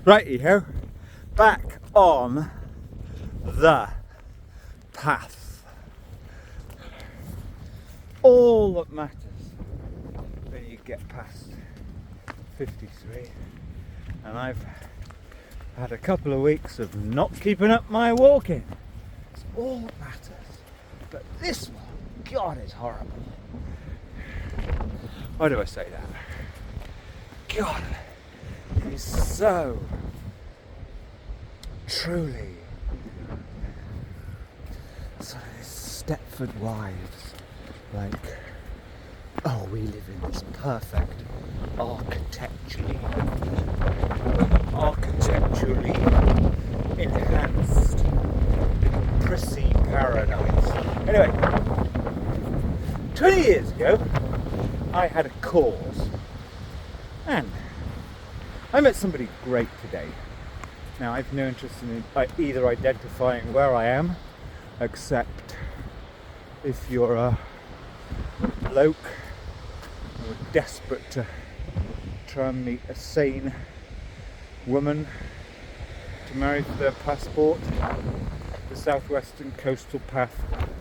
Righty-ho, back on the path. All that matters when you get past 53, and I've had a couple of weeks of not keeping up my walking. It's all that matters. But this one, God, it's horrible. Why do I say that? God, he's so truly sort of these Stepford wives, like, oh, we live in this perfect architecturally enhanced prissy paradise. Anyway, 20 years ago I had a cause, and I met somebody great today. Now, I've no interest in either identifying where I am, except if you're a bloke who are desperate to try and meet a sane woman to marry for their passport, the southwestern coastal path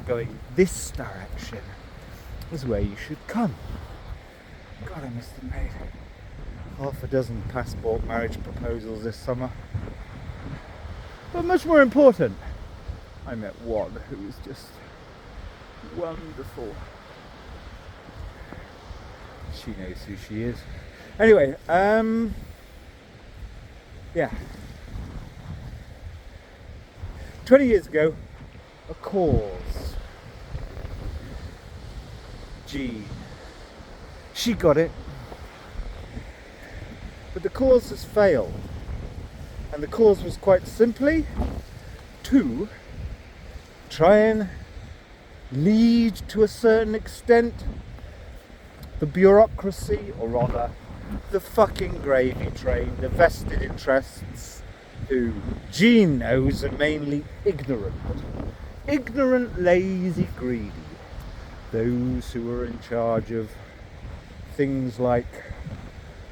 going this direction is where you should come. God, I must have made half a dozen passport marriage proposals this summer. But much more important, I met one who was just wonderful. She knows who she is. Anyway, yeah. 20 years ago, a cause. Jean. She got it. But the cause has failed. And the cause was quite simply to try and lead to a certain extent the bureaucracy, or rather the fucking gravy train, the vested interests, who Jean knows are mainly ignorant. Ignorant, lazy, greedy. Those who are in charge of things like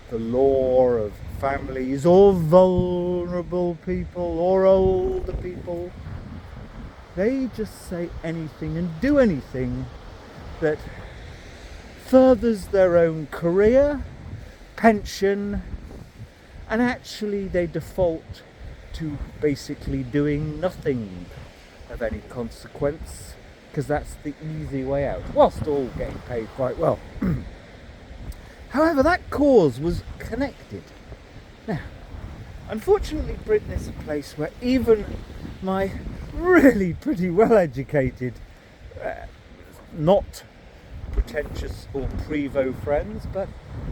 the law of families, or vulnerable people, or older people. They just say anything and do anything that furthers their own career, pension, and actually they default to basically doing nothing of any consequence, because that's the easy way out, whilst all getting paid quite well. However, that cause was connected. Now, unfortunately, Britain is a place where even my really pretty well-educated, not pretentious or Prevo friends, but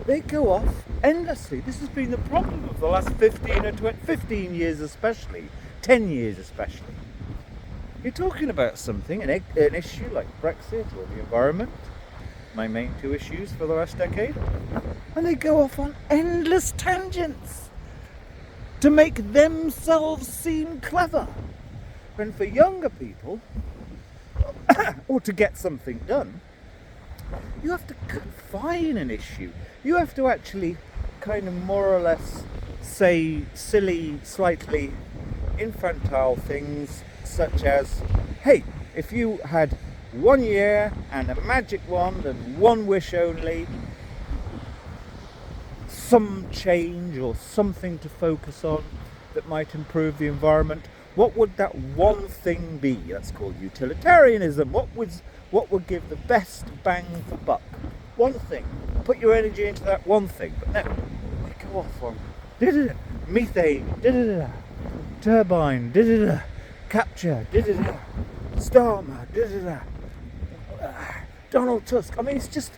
they go off endlessly. This has been the problem of the last 15 years especially, 10 years especially. You're talking about something, an issue like Brexit or the environment, my main two issues for the last decade, and they go off on endless tangents to make themselves seem clever. When for younger people, or to get something done, you have to confine an issue. You have to actually kind of more or less say silly, slightly infantile things such as, hey, if you had 1 year and a magic wand and one wish only, some change or something to focus on that might improve the environment, what would that one thing be? That's called utilitarianism. What would give the best bang for buck? One thing. Put your energy into that one thing. But no, they go off on methane, turbine, capture, Starmer, Donald Tusk. I mean, it's just,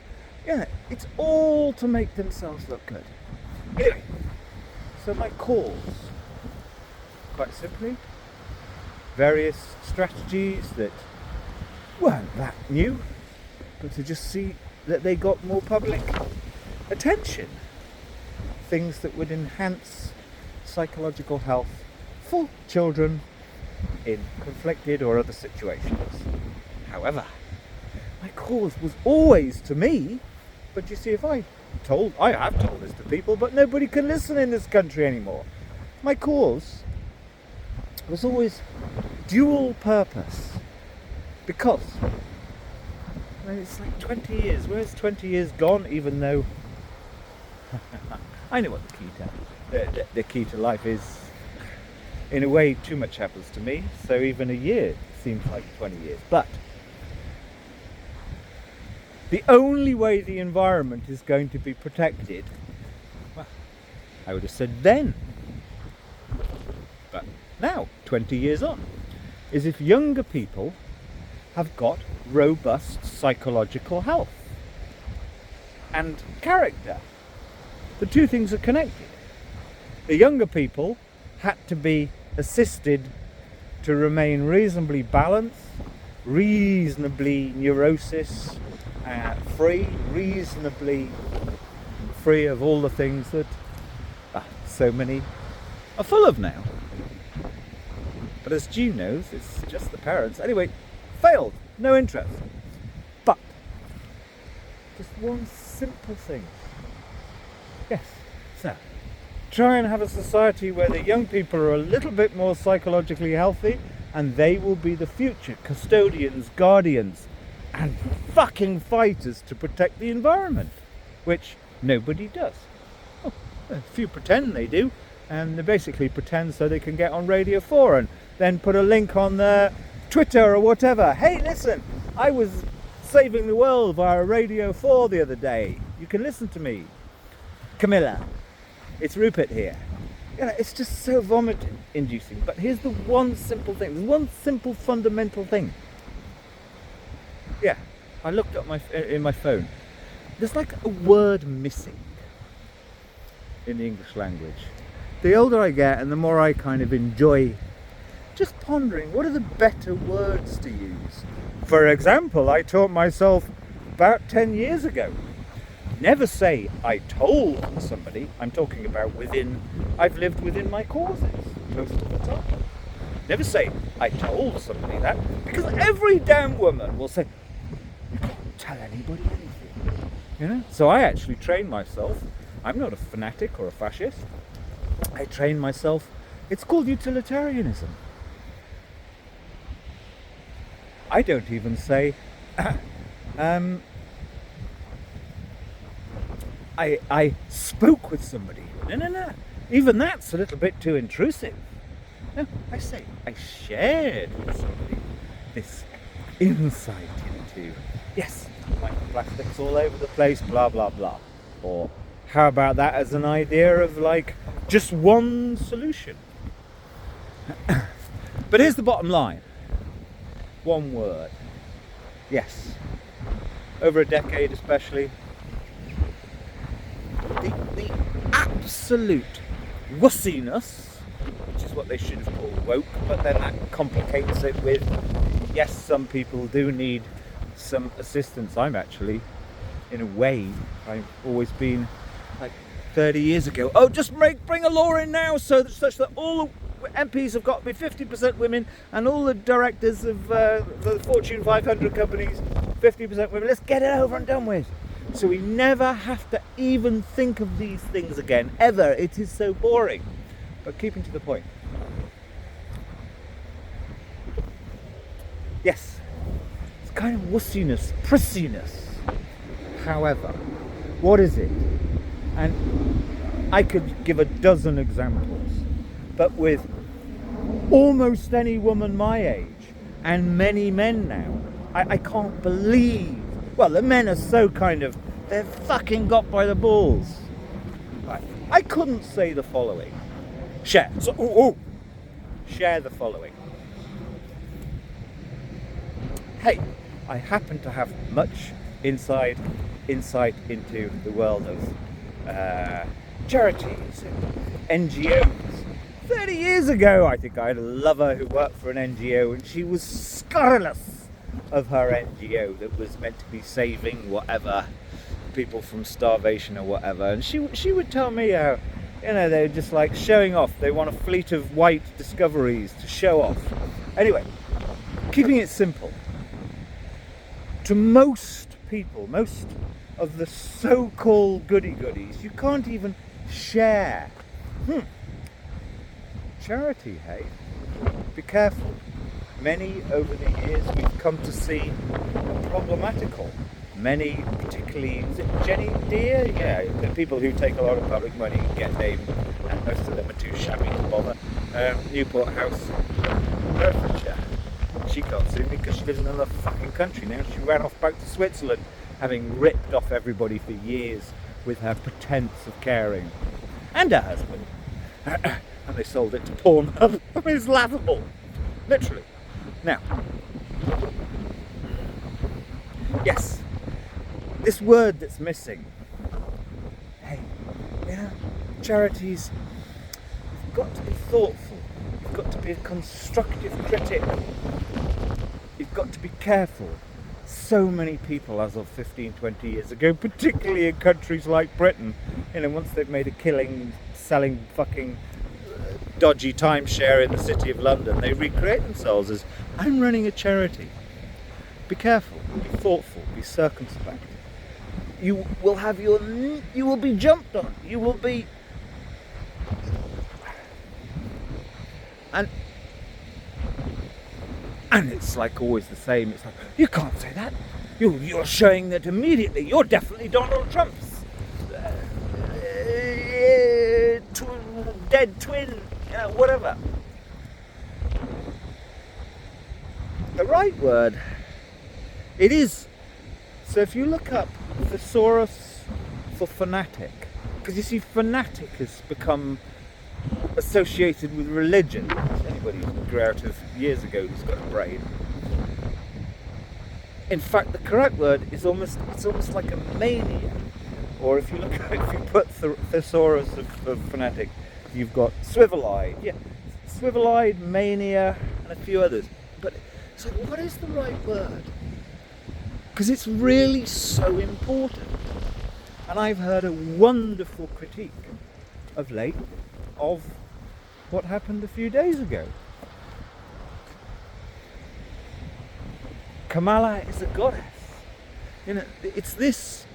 yeah, it's all to make themselves look good. Anyway, so my cause, quite simply, various strategies that weren't that new, but to just see that they got more public attention. Things that would enhance psychological health for children in conflicted or other situations. However, my cause was always to me, but you see, I have told this to people, but nobody can listen in this country anymore. my cause was always dual purpose, because I mean, it's like 20 years. Where's 20 years gone? Even though I know what the key to life is. In a way, too much happens to me, so even a year seems like 20 years. But the only way the environment is going to be protected, well, I would have said then, but now, 20 years on, is if younger people have got robust psychological health and character. The two things are connected. The younger people had to be assisted to remain reasonably balanced, reasonably neurosis free, reasonably free of all the things that so many are full of now. But as Stu knows, it's just the parents. Anyway, failed, no interest. But just one simple thing. Yes, so try and have a society where the young people are a little bit more psychologically healthy, and they will be the future custodians, guardians, and fucking fighters to protect the environment, which nobody does. Oh, a few pretend they do, and they basically pretend so they can get on Radio 4 and then put a link on their Twitter or whatever. Hey, listen, I was saving the world via Radio 4 the other day. You can listen to me. Camilla, it's Rupert here. You know, it's just so vomit-inducing. But here's the one simple thing. There's one simple fundamental thing. Yeah, I looked up in my phone. There's like a word missing in the English language. The older I get and the more I kind of enjoy just pondering, what are the better words to use? For example, I taught myself about 10 years ago. Never say, I told somebody. I'm talking about I've lived within my causes most of the time. Never say, I told somebody that, because every damn woman will say, you can't tell anybody anything. You know? So I actually train myself. I'm not a fanatic or a fascist. I train myself. It's called utilitarianism. I don't even say, I spoke with somebody. No. Even that's a little bit too intrusive. No, I say I shared with somebody this insight into, yes, microplastics all over the place, blah, blah, blah. Or how about that as an idea of like just one solution? But here's the bottom line. One word. Yes. Over a decade especially, the absolute wussiness, which is what they should have called woke, but then that complicates it with, yes, some people do need some assistance. I'm actually, in a way, I've always been like 30 years ago, oh, just bring a law in now such that all the MPs have got to be 50% women, and all the directors of the Fortune 500 companies 50% women. Let's get it over and done with, so we never have to even think of these things again, ever. It is so boring. But keeping to the point, yes, it's kind of wussiness, prissiness. However, what is it? And I could give a dozen examples, but with almost any woman my age, and many men now, I can't believe, well, the men are so kind of, they're fucking got by the balls. Right. I couldn't say the following. Share the following. Hey, I happen to have much insight into the world of charities and NGOs. 30 years ago, I think I had a lover who worked for an NGO, and she was scurrilous of her NGO that was meant to be saving whatever people from starvation or whatever. And she would tell me how, you know, they're just like showing off. They want a fleet of white discoveries to show off. Anyway, keeping it simple. To most people, most of the so-called goody-goodies, you can't even share. charity, hey? Be careful. Many over the years we've come to see problematical. Many, particularly, is it Jenny Deere? Yeah, the people who take a lot of public money and get named, and most of them are too shabby to bother. Newport House, Herefordshire. She can't sue me because she lives in another fucking country now. She ran off back to Switzerland, having ripped off everybody for years with her pretense of caring. And her husband. And they sold it to Pornhub. I mean, it's laughable. Literally. Now, yes, this word that's missing. Hey, yeah, charities, you've got to be thoughtful. You've got to be a constructive critic. You've got to be careful. So many people as of 15, 20 years ago, particularly in countries like Britain, once they've made a killing selling fucking dodgy timeshare in the city of London, they recreate themselves as, I'm running a charity. Be careful, be thoughtful, be circumspect. You will be jumped on. You will be, and it's like always the same. It's like, you can't say that. You're showing that immediately. You're definitely Donald Trump's dead twin, whatever. The right word, it is. So if you look up thesaurus for fanatic, because you see fanatic has become associated with religion. Anybody who grew out of years ago who's got a brain. In fact, the correct word is almost like a mania. Or if you put thesaurus of fanatic, you've got swivel-eyed, swivel-eyed, mania, and a few others. But it's like, what is the right word? Because it's really so important. And I've heard a wonderful critique of late of what happened a few days ago. Kamala is a goddess. It's this.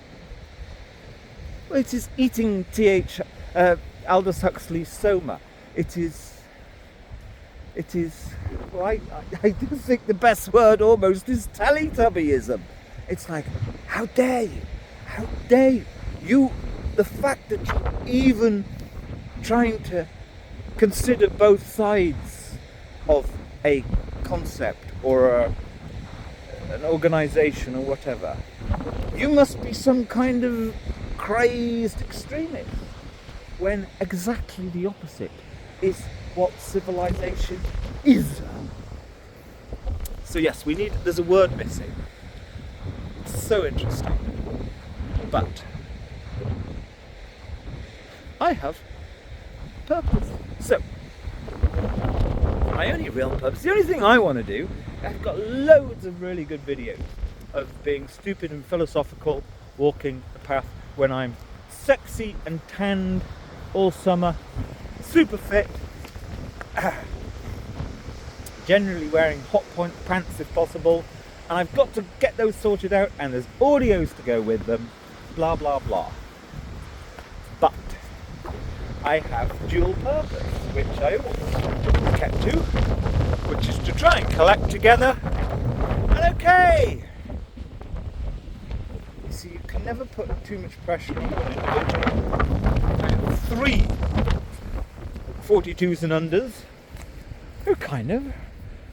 Well, it is eating Aldous Huxley's Soma. It is. Well, I do think the best word almost is Teletubbyism. It's like, how dare you? How dare you? The fact that you're even trying to consider both sides of a concept or an organisation or whatever. You must be some kind of crazed extremist, when exactly the opposite is what civilization is. So yes, there's a word missing. It's so interesting. But I have purpose. So, my only real purpose, the only thing I want to do, I've got loads of really good videos of being stupid and philosophical, walking the path when I'm sexy and tanned all summer, super fit, generally wearing hot point pants if possible, and I've got to get those sorted out, and there's audios to go with them, blah blah blah. But I have dual purpose, which I always kept to, which is to try and collect together. And okay, you see, you can never put too much pressure on one individual. I have 3 42s and unders who kind of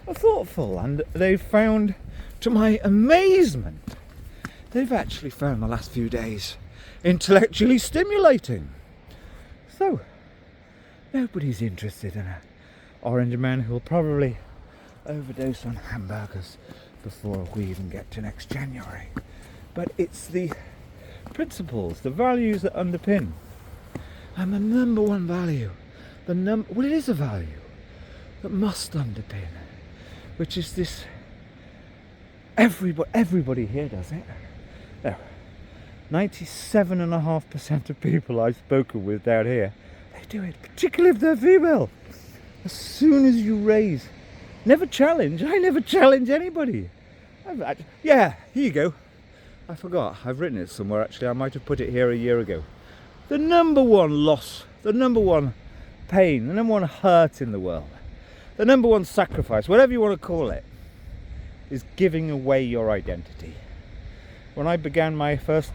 are thoughtful, and they've found, to my amazement, they've actually found the last few days intellectually stimulating. So, nobody's interested in an orange man who'll probably overdose on hamburgers before we even get to next January. But it's the principles, the values that underpin. And the number one value, well, it is a value that must underpin, which is this, everybody here does it. No, 97.5% of people I've spoken with down here, they do it, particularly if they're female. As soon as you raise, never challenge. I never challenge anybody. Yeah, here you go. I forgot. I've written it somewhere actually. I might have put it here a year ago. The number one loss, the number one pain, the number one hurt in the world, the number one sacrifice, whatever you want to call it, is giving away your identity. When I began my first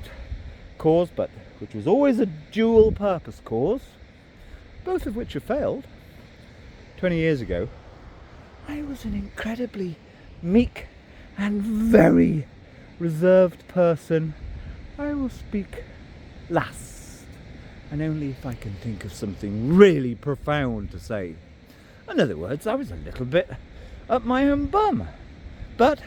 cause, but which was always a dual purpose cause, both of which have failed, 20 years ago, I was an incredibly meek and very reserved person. I will speak last, and only if I can think of something really profound to say. In other words, I was a little bit up my own bum. But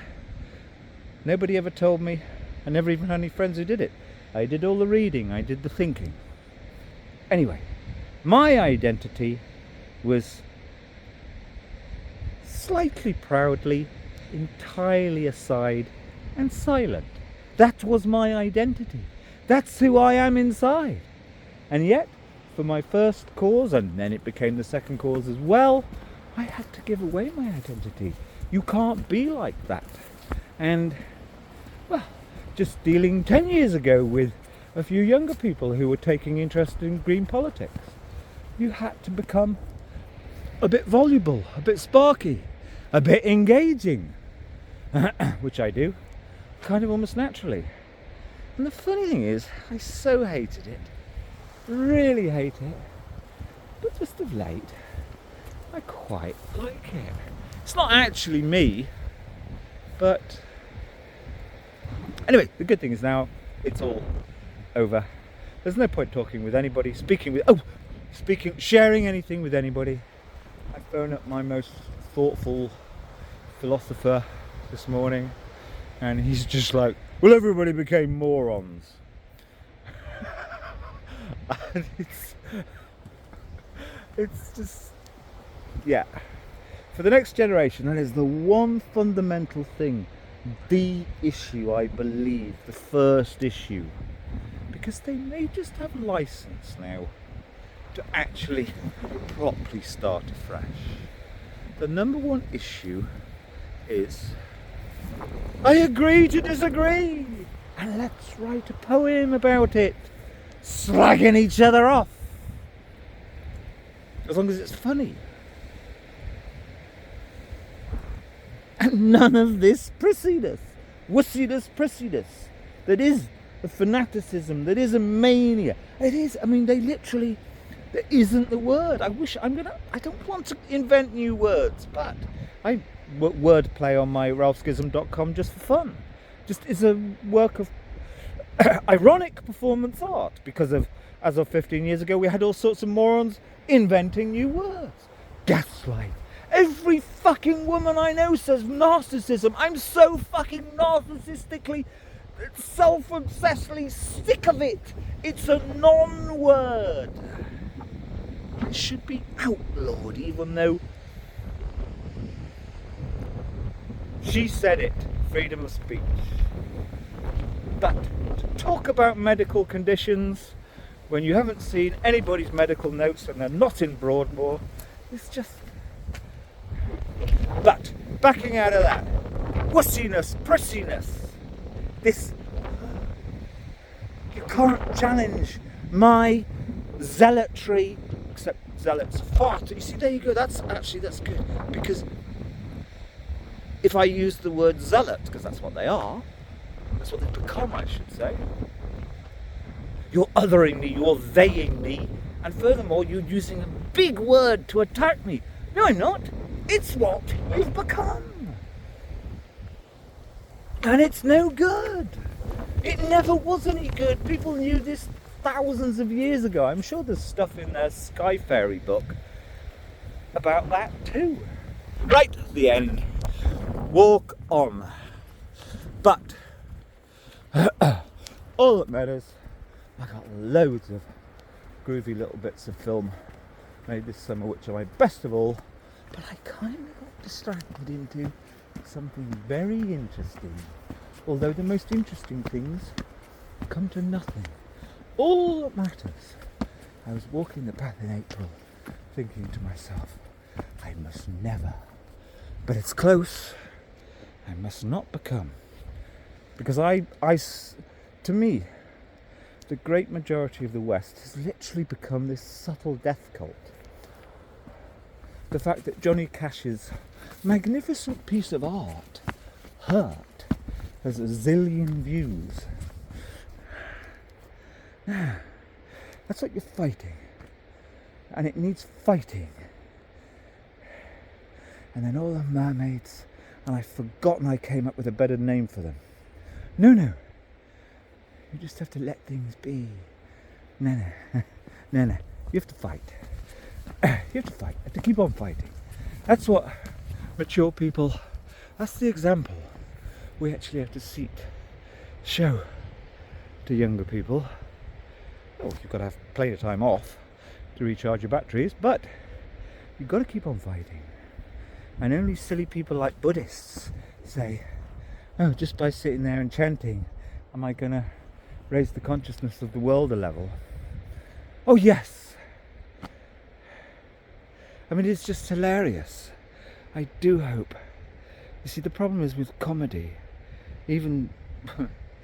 nobody ever told me. I never even had any friends who did it. I did all the reading, I did the thinking. Anyway, my identity was slightly proudly, entirely aside and silent. That was my identity. That's who I am inside. And yet, for my first cause, and then it became the second cause as well, I had to give away my identity. You can't be like that. And, well, just dealing 10 years ago with a few younger people who were taking interest in green politics, you had to become a bit voluble, a bit sparky, a bit engaging, which I do, kind of almost naturally. And the funny thing is, I so hated it, really hate it, but just of late, I quite like it. It's not actually me, but anyway, the good thing is now it's all over. There's no point talking with anybody, sharing anything with anybody. I phoned up my most thoughtful philosopher this morning, and he's just like, well, everybody became morons. And it's just, yeah. For the next generation, that is the one fundamental thing, the issue, I believe, the first issue. Because they may just have license now to actually properly start afresh. The number one issue is, I agree to disagree, and let's write a poem about it, slagging each other off. As long as it's funny. And none of this prissiness, wussiness, that is a fanaticism, that is a mania. It is, they literally, there isn't the word. I don't want to invent new words, but I wordplay on my ralphskism.com just for fun. Just is a work of ironic performance art, because as of 15 years ago, we had all sorts of morons inventing new words. Gaslight. Every fucking woman I know says narcissism. I'm so fucking narcissistically, self-obsessedly sick of it. It's a non-word. It should be outlawed, even though she said it. Freedom of speech. But to talk about medical conditions when you haven't seen anybody's medical notes and they're not in Broadmoor, it's just... But, backing out of that, wussiness, prissiness, this, you can't challenge my zealotry, except zealots far too, you see, there you go, that's good, because if I use the word zealot, because that's what they are, that's what they've become, I should say, you're othering me, you're theying me, and furthermore, you're using a big word to attack me. No, I'm not. It's what you've become. And it's no good. It never was any good. People knew this thousands of years ago. I'm sure there's stuff in their Sky Fairy book about that too. Right, the end. Walk on. But all that matters, I got loads of groovy little bits of film made this summer, which are my best of all. But I kind of got distracted into something very interesting. Although the most interesting things come to nothing. All that matters, I was walking the path in April, thinking to myself, I must never, but it's close, I must not become. Because to me, the great majority of the West has literally become this subtle death cult. the fact that Johnny Cash's magnificent piece of art, Hurt, has a zillion views. Now, that's what you're fighting. And it needs fighting. And then all the mermaids, and I've forgotten I came up with a better name for them. No. You just have to let things be. No. You have to fight. You have to fight. You have to keep on fighting. That's what mature people, that's the example we actually have to show to younger people. Oh, you've got to have plenty of time off to recharge your batteries, but you've got to keep on fighting. And only silly people like Buddhists say, oh, just by sitting there and chanting, am I going to raise the consciousness of the world a level? Oh, yes. I mean, it's just hilarious. I do hope. You see, the problem is with comedy, even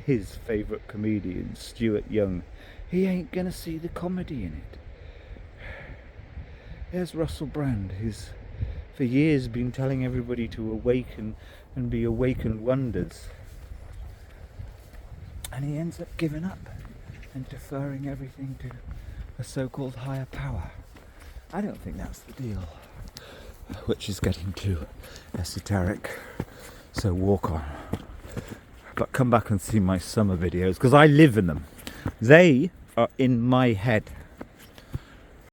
his favourite comedian, Stuart Young, he ain't going to see the comedy in it. There's Russell Brand, who's for years been telling everybody to awaken and be awakened wonders. And he ends up giving up and deferring everything to a so-called higher power. I don't think that's the deal. Which is getting too esoteric. So walk on. But come back and see my summer videos, because I live in them. They are in my head.